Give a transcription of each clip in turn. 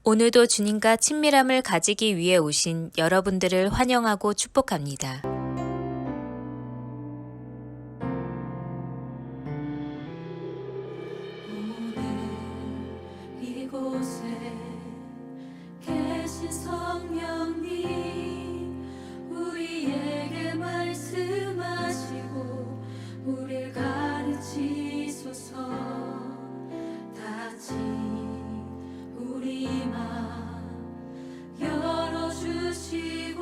오늘도 주님과 친밀함을 가지기 위해 오신 여러분들을 환영하고 축복합니다. 오늘 이곳에 계신 성령님, 우리에게 말씀하시고 우리를 가르치소서. 다시 우리 맘 열어주시고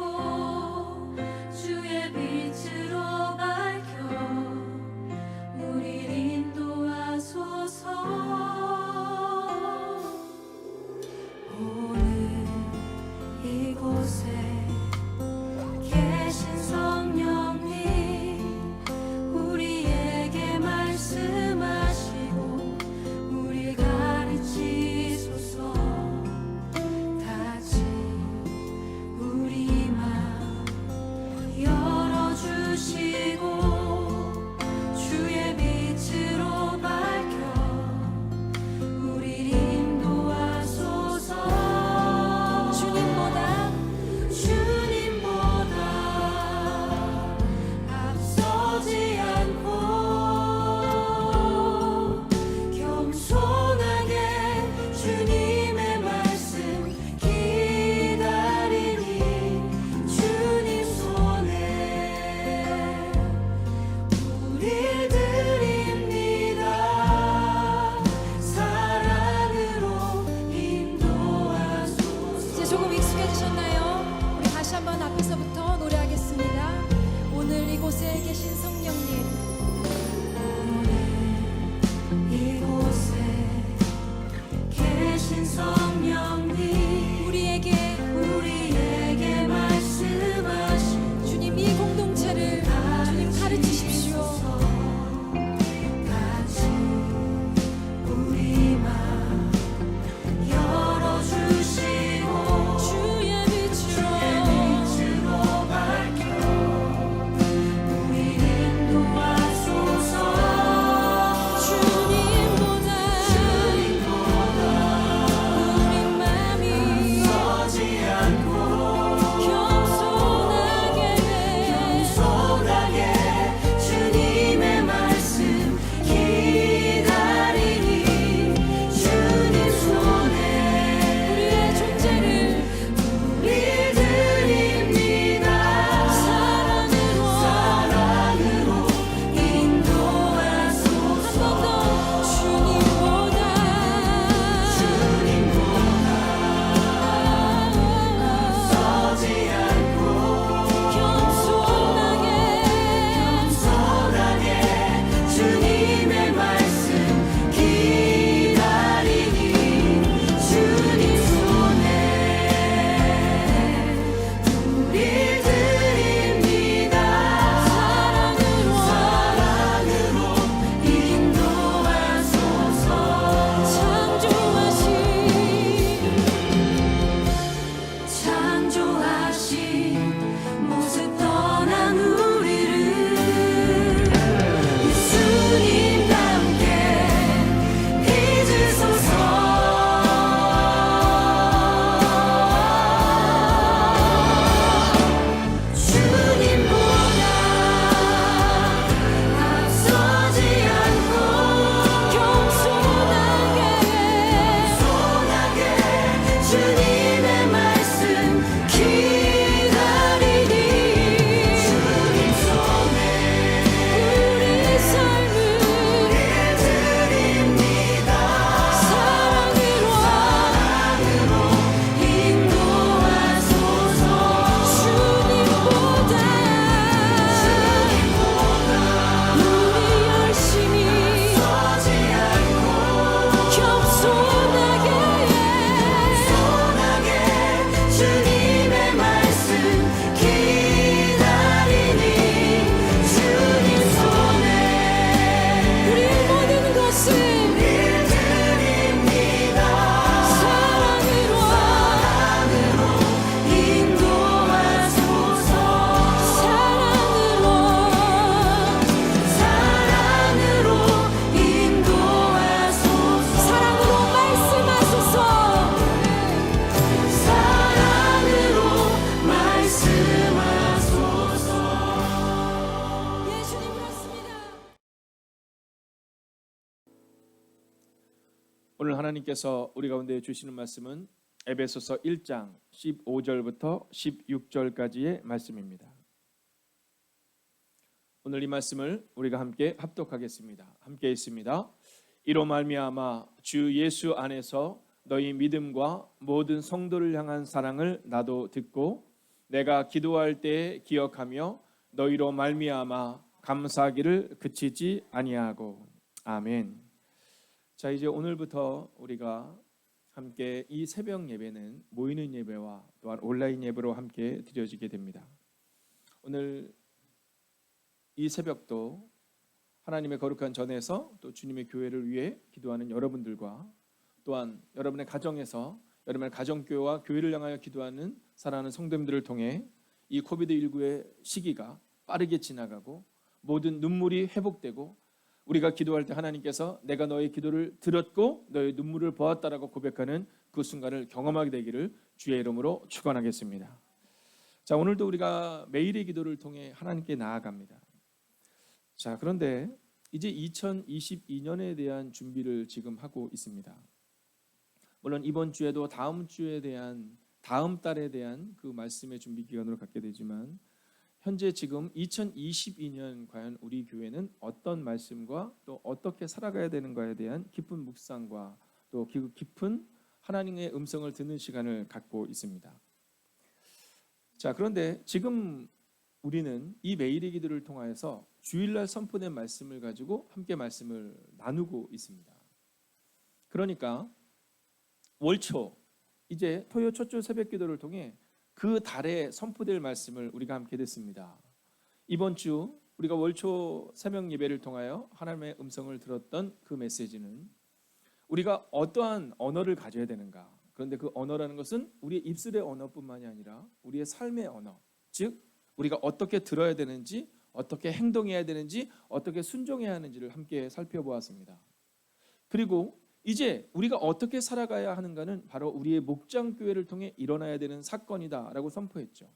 주의 오늘 하나님께서 우리 가운데 주시는 말씀은 에베소서 1장 15절부터 16절까지의 말씀입니다. 오늘 이 말씀을 우리가 함께 합독하겠습니다. 함께 있습니다. 이로 말미암아 주 예수 안에서 너희 믿음과 모든 성도를 향한 사랑을 나도 듣고 내가 기도할 때 기억하며 너희로 말미암아 감사하기를 그치지 아니하고. 아멘. 자, 이제 오늘부터 우리가 함께 이 새벽 예배는 모이는 예배와 또한 온라인 예배로 함께 드려지게 됩니다. 오늘 이 새벽도 하나님의 거룩한 전에서 또 주님의 교회를 위해 기도하는 여러분들과 또한 여러분의 가정에서 여러분의 가정교회와 교회를 향하여 기도하는 사랑하는 성도님들을 통해 이 코비드19의 시기가 빠르게 지나가고 모든 눈물이 회복되고 우리가 기도할 때 하나님께서 내가 너의 기도를 들었고 너의 눈물을 보았다라고 고백하는 그 순간을 경험하게 되기를 주의 이름으로 축원하겠습니다. 자, 오늘도 우리가 매일의 기도를 통해 하나님께 나아갑니다. 자, 그런데 이제 2022년에 대한 준비를 지금 하고 있습니다. 물론 이번 주에도 다음 주에 대한 다음 달에 대한 그 말씀의 준비 기간으로 갖게 되지만 현재 지금 2022년 과연 우리 교회는 어떤 말씀과 또 어떻게 살아가야 되는가에 대한 깊은 묵상과 또 깊은 하나님의 음성을 듣는 시간을 갖고 있습니다. 자, 그런데 지금 우리는 이 매일의 기도를 통하여서 주일날 선포된 말씀을 가지고 함께 말씀을 나누고 있습니다. 그러니까 월초 이제 토요 첫주 새벽 기도를 통해 그 달에 선포될 말씀을 우리가 함께 듣습니다. 이번 주 우리가 월초 새벽 예배를 통하여 하나님의 음성을 들었던 그 메시지는 우리가 어떠한 언어를 가져야 되는가. 그런데 그 언어라는 것은 우리의 입술의 언어뿐만이 아니라 우리의 삶의 언어, 즉 우리가 어떻게 들어야 되는지, 어떻게 행동해야 되는지, 어떻게 순종해야 하는지를 함께 살펴보았습니다. 그리고 이제 우리가 어떻게 살아가야 하는가는 바로 우리의 목장교회를 통해 일어나야 되는 사건이다라고 선포했죠.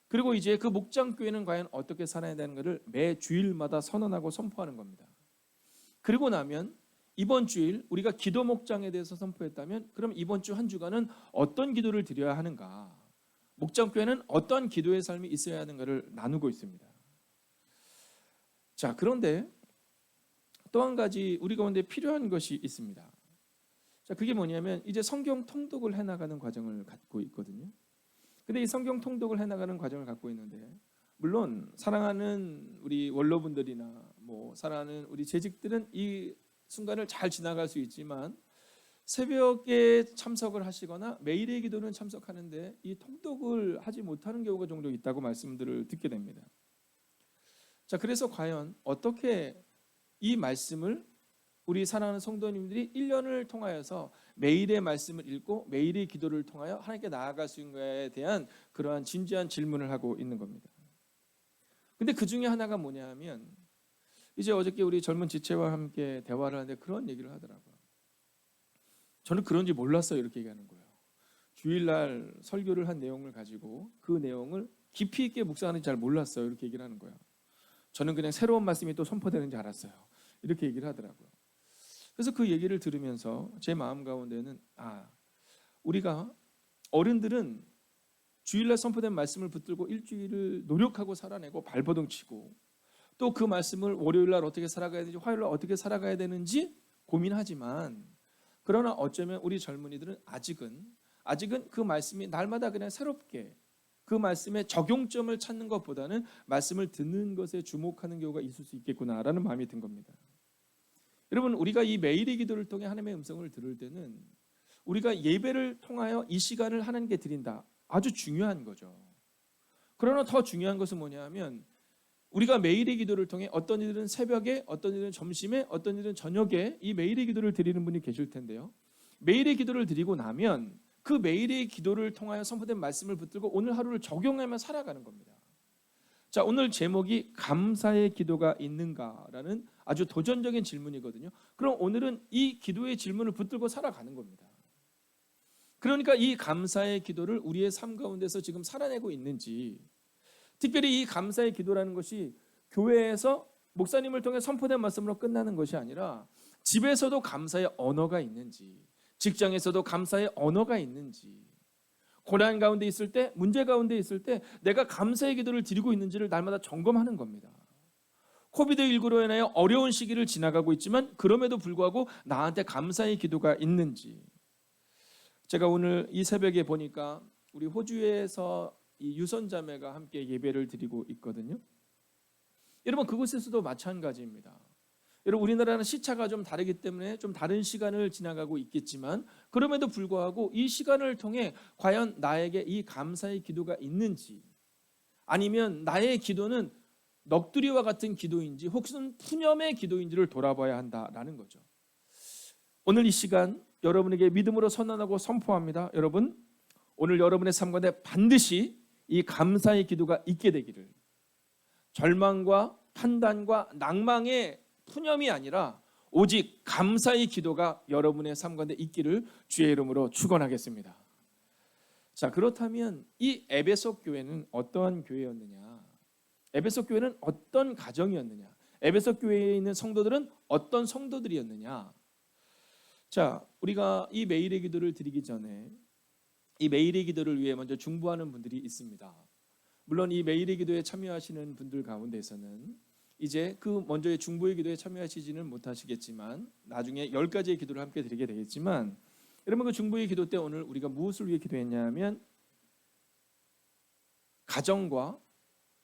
그리고 이제 그 목장교회는 과연 어떻게 살아야 되는가를 매 주일마다 선언하고 선포하는 겁니다. 그리고 나면 이번 주일 우리가 기도 목장에 대해서 선포했다면 그럼 이번 주 한 주간은 어떤 기도를 드려야 하는가, 목장교회는 어떤 기도의 삶이 있어야 하는가를 나누고 있습니다. 자, 그런데 또 한 가지 우리 가운데 필요한 것이 있습니다. 자, 그게 뭐냐면 이제 성경 통독을 해나가는 과정을 갖고 있거든요. 근데 이 성경 통독을 해나가는 과정을 갖고 있는데 물론 사랑하는 우리 원로분들이나 사랑하는 우리 재직들은 이 순간을 잘 지나갈 수 있지만 새벽에 참석을 하시거나 매일의 기도는 참석하는데 이 통독을 하지 못하는 경우가 종종 있다고 말씀들을 듣게 됩니다. 자, 그래서 과연 어떻게 이 말씀을 우리 사랑하는 성도님들이 1년을 통하여서 매일의 말씀을 읽고 매일의 기도를 통하여 하나님께 나아갈 수 있는가에 대한 그러한 진지한 질문을 하고 있는 겁니다. 근데 그 중에 하나가 뭐냐 하면 이제 어저께 우리 젊은 지체와 함께 대화를 하는데 그런 얘기를 하더라고요. 저는 그런지 몰랐어요. 이렇게 얘기하는 거예요. 주일날 설교를 한 내용을 가지고 그 내용을 깊이 있게 묵상하는지 잘 몰랐어요. 이렇게 얘기를 하는 거예요. 저는 그냥 새로운 말씀이 또 선포되는지 알았어요. 이렇게 얘기를 하더라고요. 그래서 그 얘기를 들으면서 제 마음 가운데는 우리가 어른들은 주일날 선포된 말씀을 붙들고 일주일을 노력하고 살아내고 발버둥 치고 또 그 말씀을 월요일날 어떻게 살아가야 되는지 화요일날 어떻게 살아가야 되는지 고민하지만 그러나 어쩌면 우리 젊은이들은 아직은 그 말씀이 날마다 그냥 새롭게 그 말씀의 적용점을 찾는 것보다는 말씀을 듣는 것에 주목하는 경우가 있을 수 있겠구나라는 마음이 든 겁니다. 여러분, 우리가 이 매일의 기도를 통해 하나님의 음성을 들을 때는 우리가 예배를 통하여 이 시간을 하나님께 드린다. 아주 중요한 거죠. 그러나 더 중요한 것은 뭐냐 하면 우리가 매일의 기도를 통해 어떤 이들은 새벽에, 어떤 이들은 점심에, 어떤 이들은 저녁에 이 매일의 기도를 드리는 분이 계실 텐데요. 매일의 기도를 드리고 나면 그 매일의 기도를 통하여 선포된 말씀을 붙들고 오늘 하루를 적용하며 살아가는 겁니다. 자, 오늘 제목이 감사의 기도가 있는가라는 아주 도전적인 질문이거든요. 그럼 오늘은 이 기도의 질문을 붙들고 살아가는 겁니다. 그러니까 이 감사의 기도를 우리의 삶 가운데서 지금 살아내고 있는지, 특별히 이 감사의 기도라는 것이 교회에서 목사님을 통해 선포된 말씀으로 끝나는 것이 아니라 집에서도 감사의 언어가 있는지, 직장에서도 감사의 언어가 있는지, 고난 가운데 있을 때, 문제 가운데 있을 때 내가 감사의 기도를 드리고 있는지를 날마다 점검하는 겁니다. 코비드19로 인하여 어려운 시기를 지나가고 있지만 그럼에도 불구하고 나한테 감사의 기도가 있는지. 제가 오늘 이 새벽에 보니까 우리 호주에서 이 유선자매가 함께 예배를 드리고 있거든요. 여러분, 그곳에서도 마찬가지입니다. 여러분, 우리나라는 시차가 좀 다르기 때문에 좀 다른 시간을 지나가고 있겠지만 그럼에도 불구하고 이 시간을 통해 과연 나에게 이 감사의 기도가 있는지, 아니면 나의 기도는 넋두리와 같은 기도인지 혹은 푸념의 기도인지를 돌아봐야 한다라는 거죠. 오늘 이 시간 여러분에게 믿음으로 선언하고 선포합니다. 여러분, 오늘 여러분의 삶 가운데 반드시 이 감사의 기도가 있게 되기를, 절망과 판단과 낭망의 푸념이 아니라 오직 감사의 기도가 여러분의 삶 가운데 있기를 주의 이름으로 축원하겠습니다. 자, 그렇다면 이 에베소 교회는 어떠한 교회였느냐? 에베소 교회는 어떤 가정이었느냐? 에베소 교회에 있는 성도들은 어떤 성도들이었느냐? 자, 우리가 이 매일의 기도를 드리기 전에 이 매일의 기도를 위해 먼저 중보하는 분들이 있습니다. 물론 이 매일의 기도에 참여하시는 분들 가운데서는 이제 그 먼저의 중보의 기도에 참여하시지는 못하시겠지만 나중에 10가지의 기도를 함께 드리게 되겠지만, 여러분, 그 중보의 기도 때 오늘 우리가 무엇을 위해 기도했냐면 가정과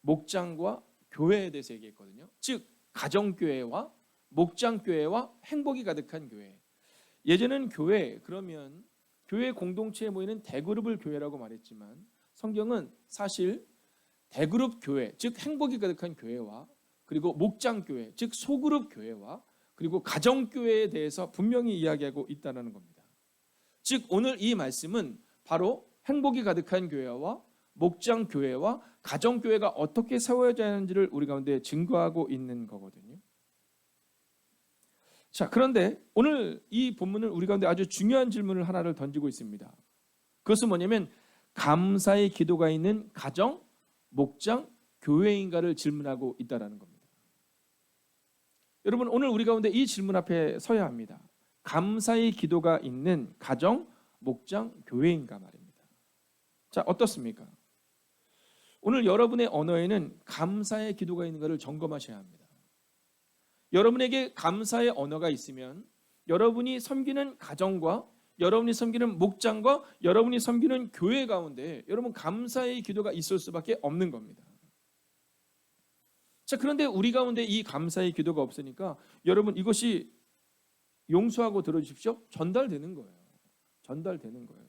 목장과 교회에 대해서 얘기했거든요. 즉 가정교회와 목장교회와 행복이 가득한 교회. 예전엔 교회 그러면 교회 공동체에 모이는 대그룹을 교회라고 말했지만 성경은 사실 대그룹 교회, 즉 행복이 가득한 교회와 그리고 목장교회, 즉 소그룹 교회와 그리고 가정교회에 대해서 분명히 이야기하고 있다는 겁니다. 즉 오늘 이 말씀은 바로 행복이 가득한 교회와 목장교회와 가정교회가 어떻게 세워져야 하는지를 우리 가운데 증거하고 있는 거거든요. 자, 그런데 오늘 이 본문은 우리 가운데 아주 중요한 질문을 하나를 던지고 있습니다. 그것은 뭐냐면 감사의 기도가 있는 가정, 목장, 교회인가를 질문하고 있다는 겁니다. 여러분, 오늘 우리 가운데 이 질문 앞에 서야 합니다. 감사의 기도가 있는 가정, 목장, 교회인가 말입니다. 자, 어떻습니까? 오늘 여러분의 언어에는 감사의 기도가 있는 것을 점검하셔야 합니다. 여러분에게 감사의 언어가 있으면 여러분이 섬기는 가정과 여러분이 섬기는 목장과 여러분이 섬기는 교회 가운데 여러분 감사의 기도가 있을 수밖에 없는 겁니다. 자, 그런데 우리 가운데 이 감사의 기도가 없으니까 여러분 이것이 용서하고 들어주십시오. 전달되는 거예요. 전달되는 거예요.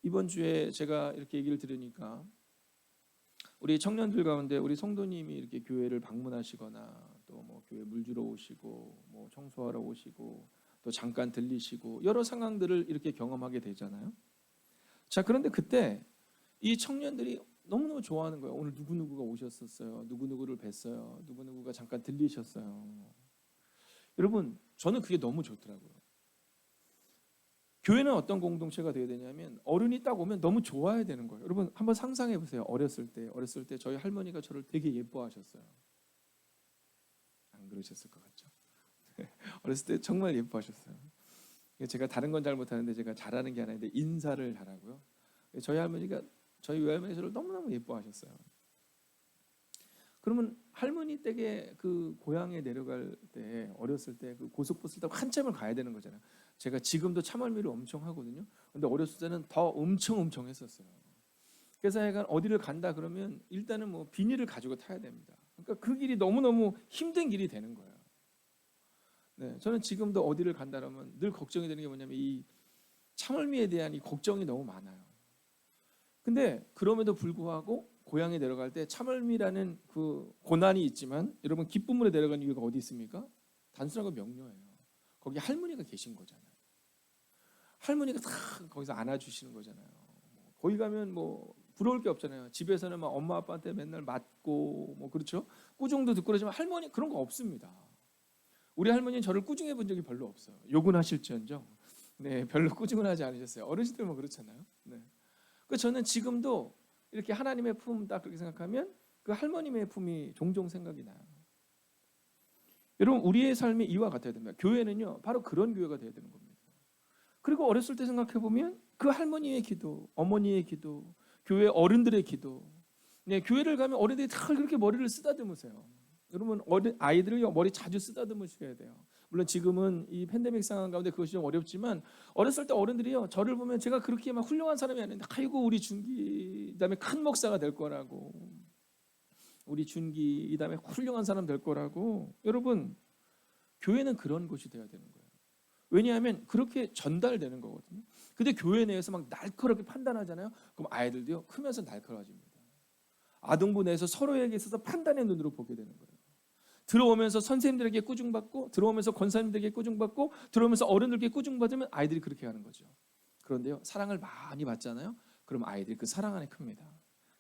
이번 주에 제가 이렇게 얘기를 들으니까 우리 청년들 가운데 우리 성도님이 이렇게 교회를 방문하시거나 또 뭐 교회 물 주러 오시고 뭐 청소하러 오시고 또 잠깐 들리시고 여러 상황들을 이렇게 경험하게 되잖아요. 자, 그런데 그때 이 청년들이 너무너무 좋아하는 거예요. 오늘 누구누구가 오셨었어요. 누구누구를 뵀어요. 누구누구가 잠깐 들리셨어요. 여러분, 저는 그게 너무 좋더라고요. 교회는 어떤 공동체가 되어야 되냐면 어른이 딱 오면 너무 좋아야 되는 거예요. 여러분 한번 상상해 보세요. 어렸을 때 저희 할머니가 저를 되게 예뻐하셨어요. 안 그러셨을 것 같죠? 어렸을 때 정말 예뻐하셨어요. 제가 다른 건 잘 못하는데 제가 잘하는 게 하나 있는데 인사를 잘하고요. 저희 외할머니 저를 너무너무 예뻐하셨어요. 그러면 할머니 댁에 그 고향에 내려갈 때 어렸을 때 그 고속버스를 타고 한참을 가야 되는 거잖아요. 제가 지금도 참을미를 엄청 하거든요. 근데 어렸을 때는 더 엄청 했었어요. 그래서 약간 어디를 간다 그러면 일단은 뭐 비닐을 가지고 타야 됩니다. 그러니까 그 길이 너무너무 힘든 길이 되는 거예요. 네, 저는 지금도 어디를 간다 그러면 늘 걱정이 되는 게 뭐냐면 이 참을미에 대한 이 걱정이 너무 많아요. 근데 그럼에도 불구하고 고향에 내려갈 때 참을미라는 그 고난이 있지만 여러분 기쁨으로 내려가는 이유가 어디 있습니까? 단순하고 명료해요. 거기 할머니가 계신 거잖아요. 할머니가 다 거기서 안아주시는 거잖아요. 거기 가면 뭐 부러울 게 없잖아요. 집에서는 막 엄마 아빠한테 맨날 맞고 뭐 그렇죠. 꾸중도 듣고 그러지만 할머니 그런 거 없습니다. 우리 할머니는 저를 꾸중해 본 적이 별로 없어요. 욕은 하실지언정 네, 별로 꾸중은 하지 않으셨어요. 어르신들 뭐 그렇잖아요. 네. 그 저는 지금도 이렇게 하나님의 품 딱 그렇게 생각하면 그 할머님의 품이 종종 생각이 나요. 여러분 우리의 삶이 이와 같아야 됩니다. 교회는요 바로 그런 교회가 되어야 되는 겁니다. 그리고 어렸을 때 생각해 보면 그 할머니의 기도, 어머니의 기도, 교회 어른들의 기도, 네, 교회를 가면 어른들이 다 그렇게 머리를 쓰다듬으세요. 여러분 아이들을 머리 자주 쓰다듬으셔야 돼요. 물론 지금은 이 팬데믹 상황 가운데 그것이 좀 어렵지만 어렸을 때 어른들이요 저를 보면 제가 그렇게 막 훌륭한 사람이 아닌데 아이고 우리 준기 그다음에 큰 목사가 될 거라고, 우리 준기 이다음에 훌륭한 사람 될 거라고. 여러분 교회는 그런 곳이 되어야 되는 거예요. 왜냐하면 그렇게 전달되는 거거든요. 근데 교회 내에서 막 날카롭게 판단하잖아요. 그럼 아이들도요 크면서 날카로워집니다. 아동부 내에서 서로에게 있어서 판단의 눈으로 보게 되는 거예요. 들어오면서 선생님들에게 꾸중받고, 들어오면서 권사님들에게 꾸중받고, 들어오면서 어른들에게 꾸중받으면 아이들이 그렇게 하는 거죠. 그런데요 사랑을 많이 받잖아요. 그럼 아이들이 그 사랑 안에 큽니다.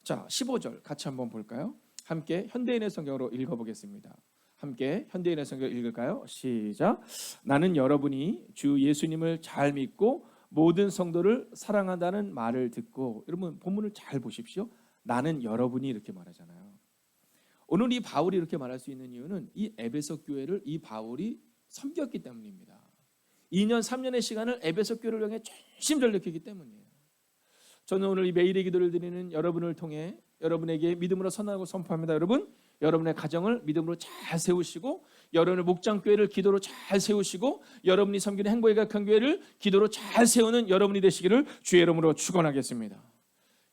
자 15절 같이 한번 볼까요? 함께 현대인의 성경으로 읽어보겠습니다. 함께 현대인의 성경을 읽을까요? 시작. 나는 여러분이 주 예수님을 잘 믿고 모든 성도를 사랑한다는 말을 듣고. 여러분 본문을 잘 보십시오. 나는 여러분이 이렇게 말하잖아요. 오늘 이 바울이 이렇게 말할 수 있는 이유는 이 에베소 교회를 이 바울이 섬겼기 때문입니다. 2년 3년의 시간을 에베소 교회를 향해 전심전력했기 때문이에요. 저는 오늘 이 매일의 기도를 드리는 여러분을 통해 여러분에게 믿음으로 선언하고 선포합니다. 여러분, 여러분의 가정을 믿음으로 잘 세우시고, 여러분의 목장교회를 기도로 잘 세우시고, 여러분이 섬기는 행복의 각한 교회를 기도로 잘 세우는 여러분이 되시기를 주의 이름으로 축원하겠습니다.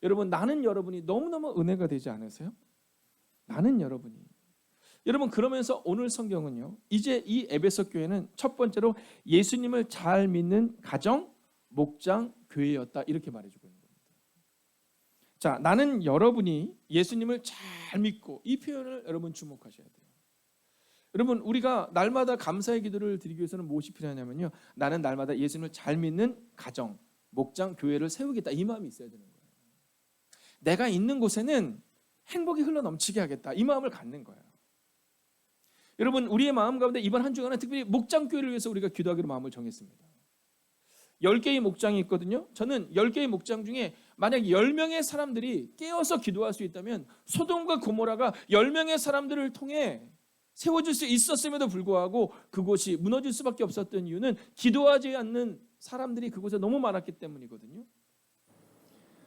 여러분, 나는 여러분이 너무너무 은혜가 되지 않으세요? 나는 여러분이. 여러분, 그러면서 오늘 성경은요, 이제 이 에베소 교회는 첫 번째로 예수님을 잘 믿는 가정, 목장, 교회였다 이렇게 말해주고 있는 겁니다. 자, 나는 여러분이 예수님을 잘 믿고, 이 표현을 여러분 주목하셔야 돼요. 여러분 우리가 날마다 감사의 기도를 드리기 위해서는 무엇이 필요하냐면요, 나는 날마다 예수님을 잘 믿는 가정, 목장, 교회를 세우겠다 이 마음이 있어야 되는 거예요. 내가 있는 곳에는 행복이 흘러넘치게 하겠다 이 마음을 갖는 거예요. 여러분 우리의 마음 가운데 이번 한 주간은 특별히 목장교회를 위해서 우리가 기도하기로 마음을 정했습니다. 10개의 목장이 있거든요. 저는 10개의 목장 중에 만약 10명의 사람들이 깨어서 기도할 수 있다면 소돔과 고모라가 10명의 사람들을 통해 세워질 수 있었음에도 불구하고 그곳이 무너질 수밖에 없었던 이유는 기도하지 않는 사람들이 그곳에 너무 많았기 때문이거든요.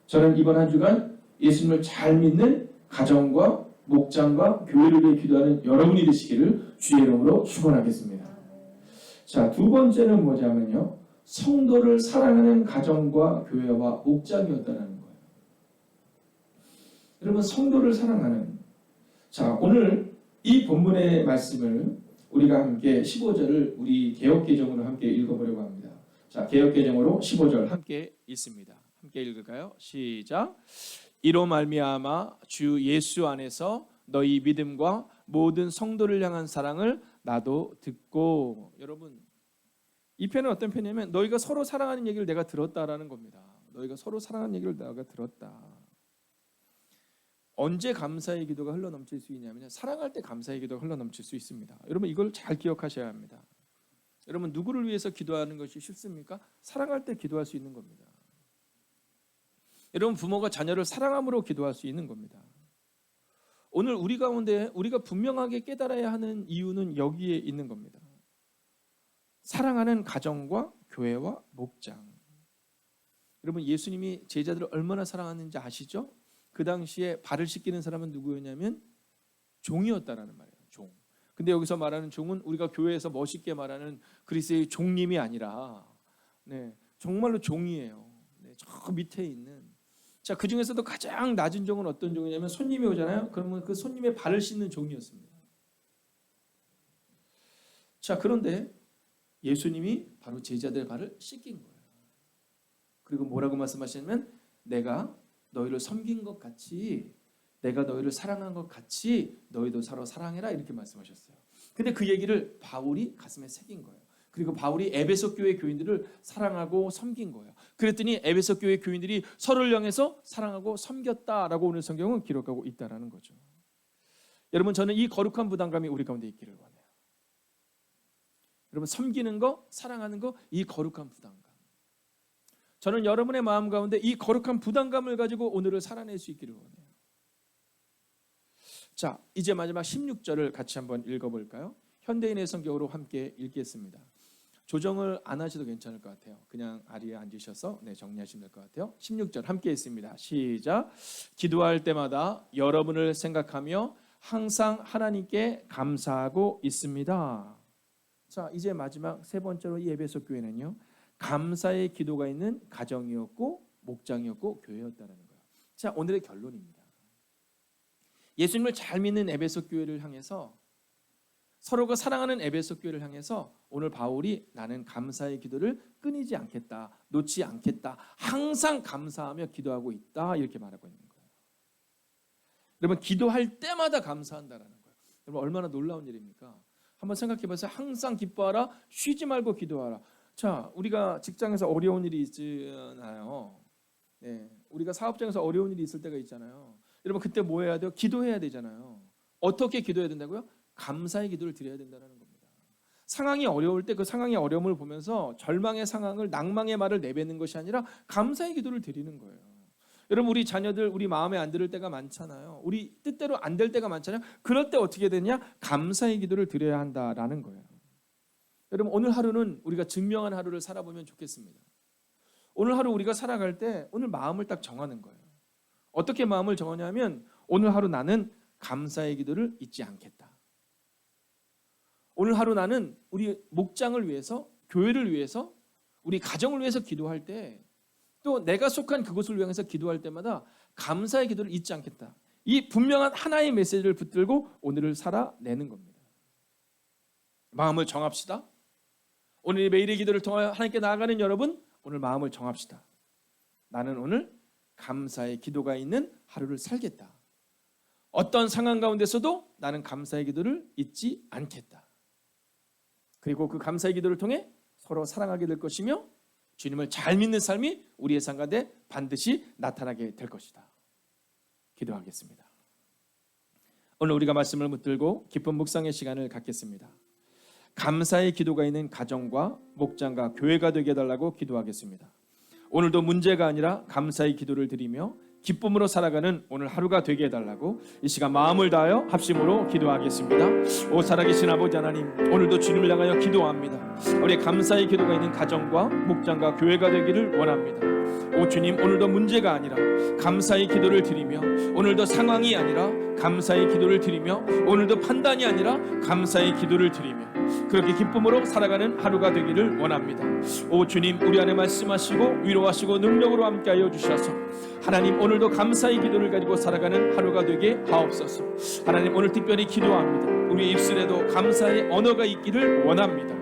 저는 이번 한 주간 예수님을 잘 믿는 가정과 목장과 교회를 위해 기도하는 여러분이 되시기를 주의 이름으로 축원하겠습니다. 자, 두 번째는 뭐냐면요, 성도를 사랑하는 가정과 교회와 목장이었다는 거예요. 여러분 성도를 사랑하는. 자, 오늘 이 본문의 말씀을 우리가 함께 15절을 우리 개역개정으로 함께 읽어보려고 합니다. 자, 개역개정으로 15절 함께 읽습니다. 함께 읽을까요? 시작. 이로 말미암아 주 예수 안에서 너희 믿음과 모든 성도를 향한 사랑을 나도 듣고. 여러분 이 편은 어떤 편이냐면 너희가 서로 사랑하는 얘기를 내가 들었다라는 겁니다. 너희가 서로 사랑하는 얘기를 내가 들었다. 언제 감사의 기도가 흘러넘칠 수 있냐면요, 사랑할 때 감사의 기도가 흘러넘칠 수 있습니다. 여러분 이걸 잘 기억하셔야 합니다. 여러분 누구를 위해서 기도하는 것이 쉽습니까? 사랑할 때 기도할 수 있는 겁니다. 여러분 부모가 자녀를 사랑함으로 기도할 수 있는 겁니다. 오늘 우리 가운데 우리가 분명하게 깨달아야 하는 이유는 여기에 있는 겁니다. 사랑하는 가정과 교회와 목장. 여러분 예수님이 제자들을 얼마나 사랑하는지 아시죠? 그 당시에 발을 씻기는 사람은 누구였냐면 종이었다라는 말이에요. 종. 근데 여기서 말하는 종은 우리가 교회에서 멋있게 말하는 그리스도의 종님이 아니라 정말로 종이에요. 저 밑에 있는. 자, 그 중에서도 가장 낮은 종은 어떤 종이냐면 손님이 오잖아요. 그러면 그 손님의 발을 씻는 종이었습니다. 자, 그런데 예수님이 바로 제자들의 발을 씻긴 거예요. 그리고 뭐라고 말씀하시냐면 내가 너희를 섬긴 것 같이, 내가 너희를 사랑한 것 같이 너희도 서로 사랑해라 이렇게 말씀하셨어요. 근데 그 얘기를 바울이 가슴에 새긴 거예요. 그리고 바울이 에베소 교회 교인들을 사랑하고 섬긴 거예요. 그랬더니 에베소 교회 교인들이 서로를 향해서 사랑하고 섬겼다라고 오늘 성경은 기록하고 있다라는 거죠. 여러분 저는 이 거룩한 부담감이 우리 가운데 있기를 원해요. 여러분 섬기는 거, 사랑하는 거, 이 거룩한 부담감. 저는 여러분의 마음 가운데 이 거룩한 부담감을 가지고 오늘을 살아낼 수 있기를 원해요. 자, 이제 마지막 16절을 같이 한번 읽어볼까요? 현대인의 성격으로 함께 읽겠습니다. 조정을 안 하셔도 괜찮을 것 같아요. 그냥 아리에 앉으셔서 정리하시면 될 것 같아요. 16절 함께 읽습니다. 시작. 기도할 때마다 여러분을 생각하며 항상 하나님께 감사하고 있습니다. 자, 이제 마지막 세 번째로 이 에베소 교회는요, 감사의 기도가 있는 가정이었고 목장이었고 교회였다는 거예요. 자, 오늘의 결론입니다. 예수님을 잘 믿는 에베소 교회를 향해서, 서로가 사랑하는 에베소 교회를 향해서 오늘 바울이 나는 감사의 기도를 끊이지 않겠다, 놓지 않겠다, 항상 감사하며 기도하고 있다, 이렇게 말하고 있는 거예요. 여러분, 기도할 때마다 감사한다라는 거예요. 여러분, 얼마나 놀라운 일입니까? 한번 생각해 보세요. 항상 기뻐하라, 쉬지 말고 기도하라. 자, 우리가 직장에서 어려운 일이 있잖아요. 우리가 사업장에서 어려운 일이 있을 때가 있잖아요. 여러분, 그때 뭐 해야 돼요? 기도해야 되잖아요. 어떻게 기도해야 된다고요? 감사의 기도를 드려야 된다는 겁니다. 상황이 어려울 때 그 상황의 어려움을 보면서 절망의 상황을, 낭망의 말을 내뱉는 것이 아니라 감사의 기도를 드리는 거예요. 여러분, 우리 자녀들 우리 마음에 안 들을 때가 많잖아요. 우리 뜻대로 안 될 때가 많잖아요. 그럴 때 어떻게 되냐? 감사의 기도를 드려야 한다라는 거예요. 여러분, 오늘 하루는 우리가 증명한 하루를 살아보면 좋겠습니다. 오늘 하루 우리가 살아갈 때 오늘 마음을 딱 정하는 거예요. 어떻게 마음을 정하냐면, 오늘 하루 나는 감사의 기도를 잊지 않겠다. 오늘 하루 나는 우리 목장을 위해서, 교회를 위해서, 우리 가정을 위해서 기도할 때, 또 내가 속한 그곳을 위해서 기도할 때마다 감사의 기도를 잊지 않겠다. 이 분명한 하나의 메시지를 붙들고 오늘을 살아내는 겁니다. 마음을 정합시다. 오늘 매일의 기도를 통하여 하나님께 나아가는 여러분, 오늘 마음을 정합시다. 나는 오늘 감사의 기도가 있는 하루를 살겠다. 어떤 상황 가운데서도 나는 감사의 기도를 잊지 않겠다. 그리고 그 감사의 기도를 통해 서로 사랑하게 될 것이며 주님을 잘 믿는 삶이 우리의 삶 가운데 반드시 나타나게 될 것이다. 기도하겠습니다. 오늘 우리가 말씀을 붙들고 깊은 묵상의 시간을 갖겠습니다. 감사의 기도가 있는 가정과 목장과 교회가 되게 해달라고 기도하겠습니다. 오늘도 문제가 아니라 감사의 기도를 드리며 기쁨으로 살아가는 오늘 하루가 되게 해달라고 이 시간 마음을 다하여 합심으로 기도하겠습니다. 오 살아계신 아버지 하나님, 오늘도 주님을 향하여 기도합니다. 우리의 감사의 기도가 있는 가정과 목장과 교회가 되기를 원합니다. 오 주님, 오늘도 문제가 아니라 감사의 기도를 드리며, 오늘도 상황이 아니라 감사의 기도를 드리며, 오늘도 판단이 아니라 감사의 기도를 드리며 그렇게 기쁨으로 살아가는 하루가 되기를 원합니다. 오 주님, 우리 안에 말씀하시고 위로하시고 능력으로 함께하여 주셔서 하나님, 오늘도 감사의 기도를 가지고 살아가는 하루가 되게 하옵소서. 하나님, 오늘 특별히 기도합니다. 우리의 입술에도 감사의 언어가 있기를 원합니다.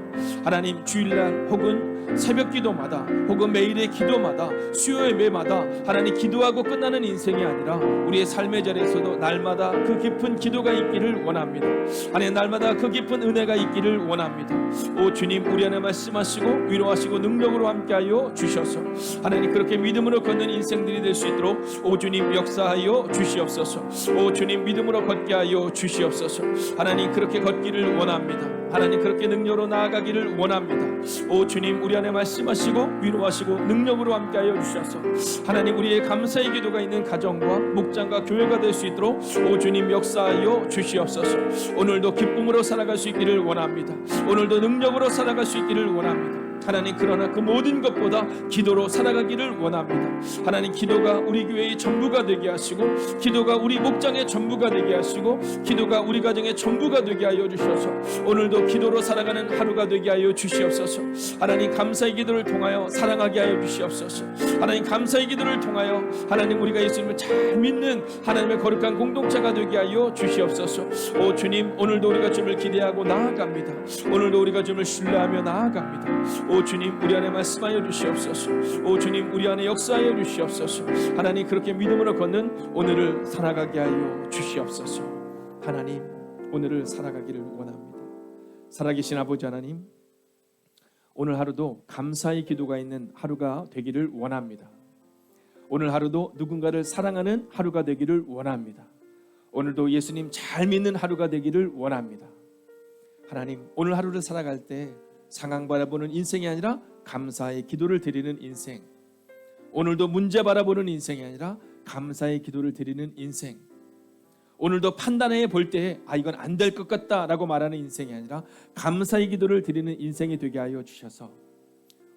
하나님, 주일날 혹은 새벽 기도마다 혹은 매일의 기도마다 수요의 매마다 하나님 기도하고 끝나는 인생이 아니라 우리의 삶의 자리에서도 날마다 그 깊은 기도가 있기를 원합니다. 하나님, 날마다 그 깊은 은혜가 있기를 원합니다. 오 주님, 우리 안에 말씀하시고 위로하시고 능력으로 함께하여 주셔서 하나님, 그렇게 믿음으로 걷는 인생들이 될 수 있도록 오 주님 역사하여 주시옵소서. 오 주님, 믿음으로 걷게 하여 주시옵소서. 하나님, 그렇게 걷기를 원합니다. 하나님, 그렇게 능력으로 나아가기를 원합니다. 오 주님, 우리 안에 말씀하시고 위로하시고 능력으로 함께하여 주셔서 하나님, 우리의 감사의 기도가 있는 가정과 목장과 교회가 될 수 있도록 오 주님 역사하여 주시옵소서. 오늘도 기쁨으로 살아갈 수 있기를 원합니다. 오늘도 능력으로 살아갈 수 있기를 원합니다. 하나님, 그러나 그 모든 것보다 기도로 살아가기를 원합니다. 하나님, 기도가 우리 교회의 전부가 되게 하시고, 기도가 우리 목장의 전부가 되게 하시고, 기도가 우리 가정의 전부가 되게 하여 주셔서 오늘도 기도로 살아가는 하루가 되게 하여 주시옵소서. 하나님, 감사의 기도를 통하여 사랑하게 하여 주시옵소서. 하나님, 감사의 기도를 통하여 하나님, 우리가 예수님을 잘 믿는 하나님의 거룩한 공동체가 되게 하여 주시옵소서. 오 주님, 오늘도 우리가 주님을 기대하고 나아갑니다. 오늘도 우리가 주님을 신뢰하며 나아갑니다. 오 주님, 우리 안에 말씀하여 주시옵소서. 오 주님, 우리 안에 역사하여 주시옵소서. 하나님, 그렇게 믿음으로 걷는 오늘을 살아가게 하여 주시옵소서. 하나님, 오늘을 살아가기를 원합니다. 살아계신 아버지 하나님, 오늘 하루도 감사의 기도가 있는 하루가 되기를 원합니다. 오늘 하루도 누군가를 사랑하는 하루가 되기를 원합니다. 오늘도 예수님 잘 믿는 하루가 되기를 원합니다. 하나님, 오늘 하루를 살아갈 때 상황 바라보는 인생이 아니라 감사의 기도를 드리는 인생, 오늘도 문제 바라보는 인생이 아니라 감사의 기도를 드리는 인생, 오늘도 판단해 볼 때 이건 안 될 것 같다라고 말하는 인생이 아니라 감사의 기도를 드리는 인생이 되게 하여 주셔서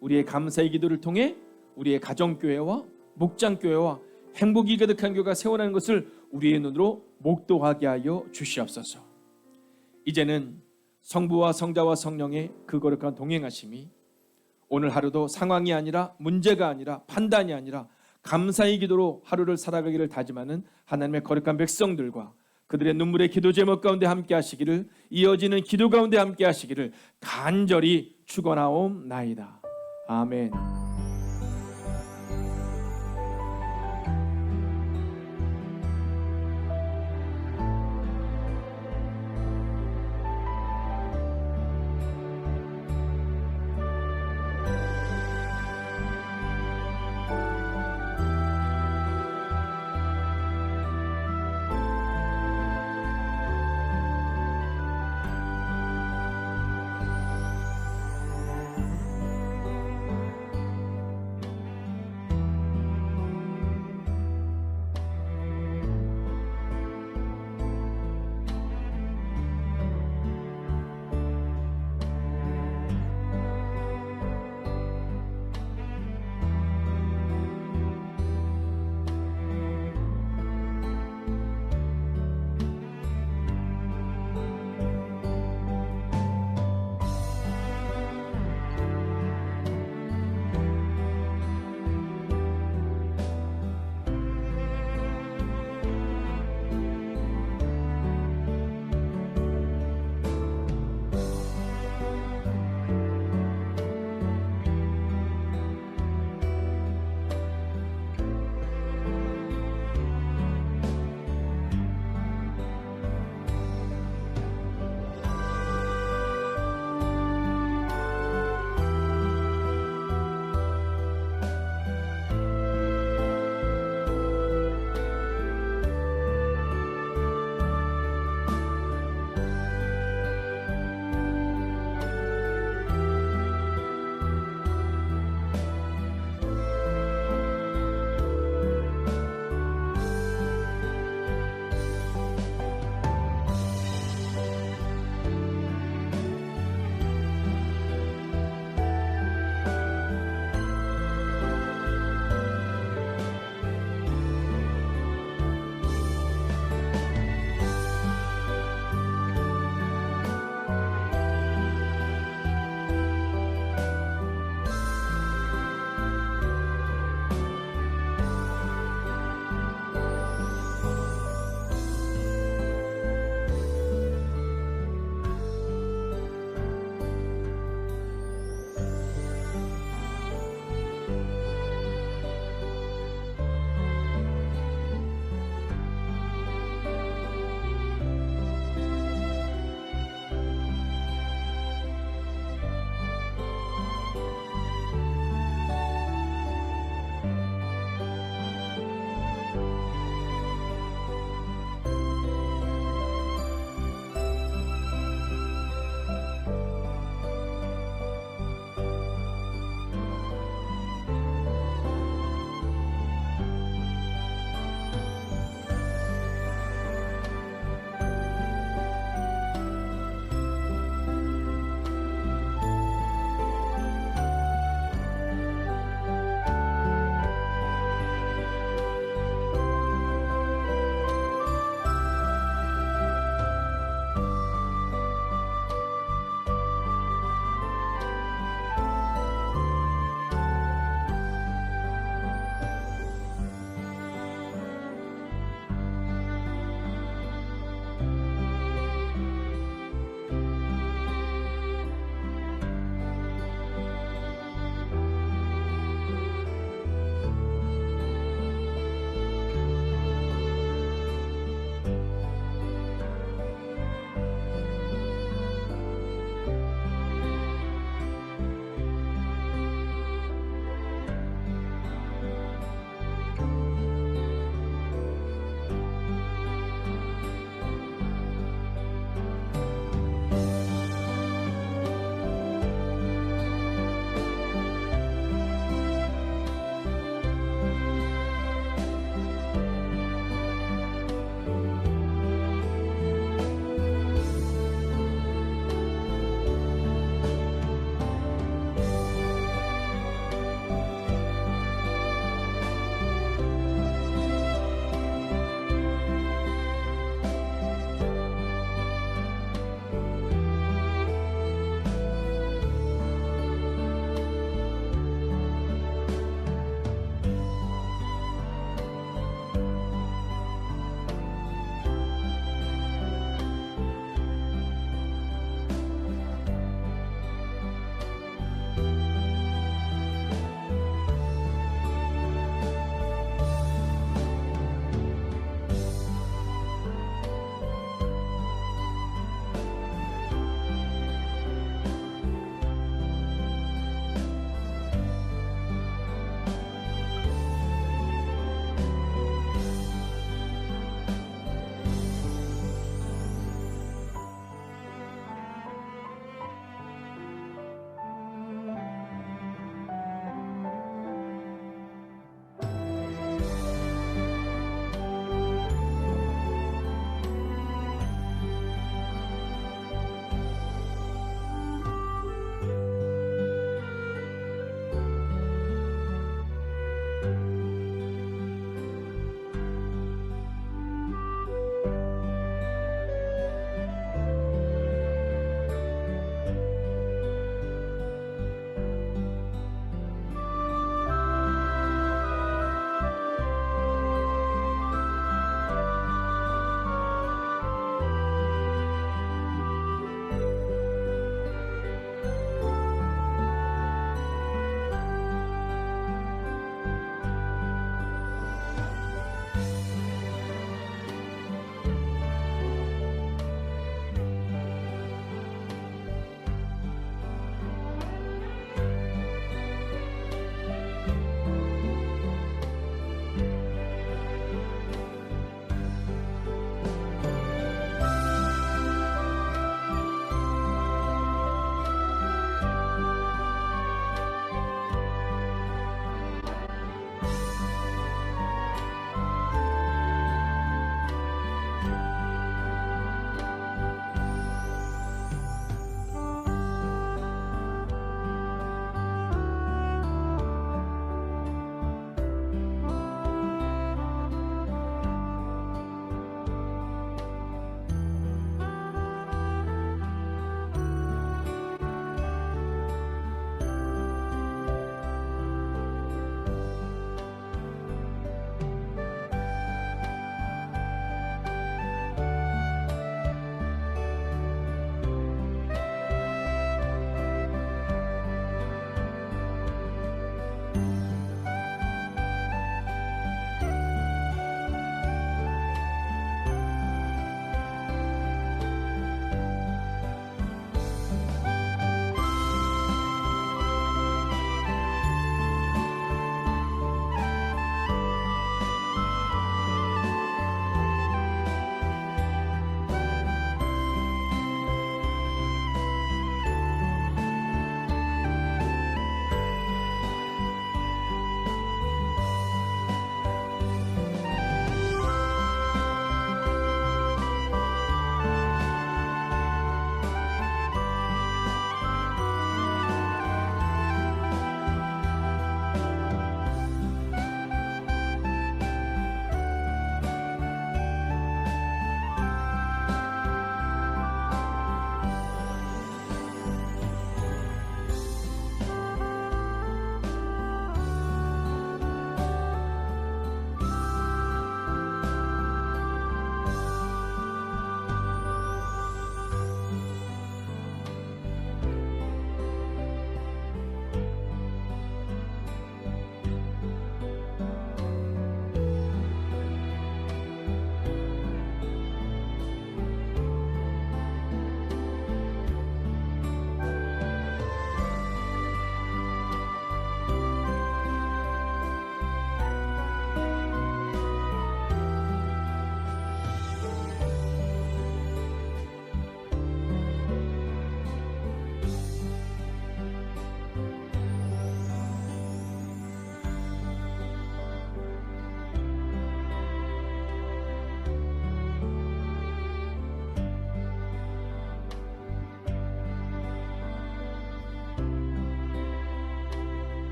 우리의 감사의 기도를 통해 우리의 가정교회와 목장교회와 행복이 가득한 교회가 세워나는 것을 우리의 눈으로 목도하게 하여 주시옵소서. 이제는 성부와 성자와 성령의 그 거룩한 동행하심이 오늘 하루도 상황이 아니라 문제가 아니라 판단이 아니라 감사의 기도로 하루를 살아가기를 다짐하는 하나님의 거룩한 백성들과 그들의 눈물의 기도 제목 가운데 함께 하시기를, 이어지는 기도 가운데 함께 하시기를 간절히 축원하옵나이다. 아멘.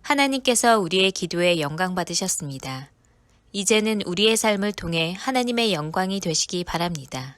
하나님께서 우리의 기도에 영광 받으셨습니다. 이제는 우리의 삶을 통해 하나님의 영광이 되시기 바랍니다.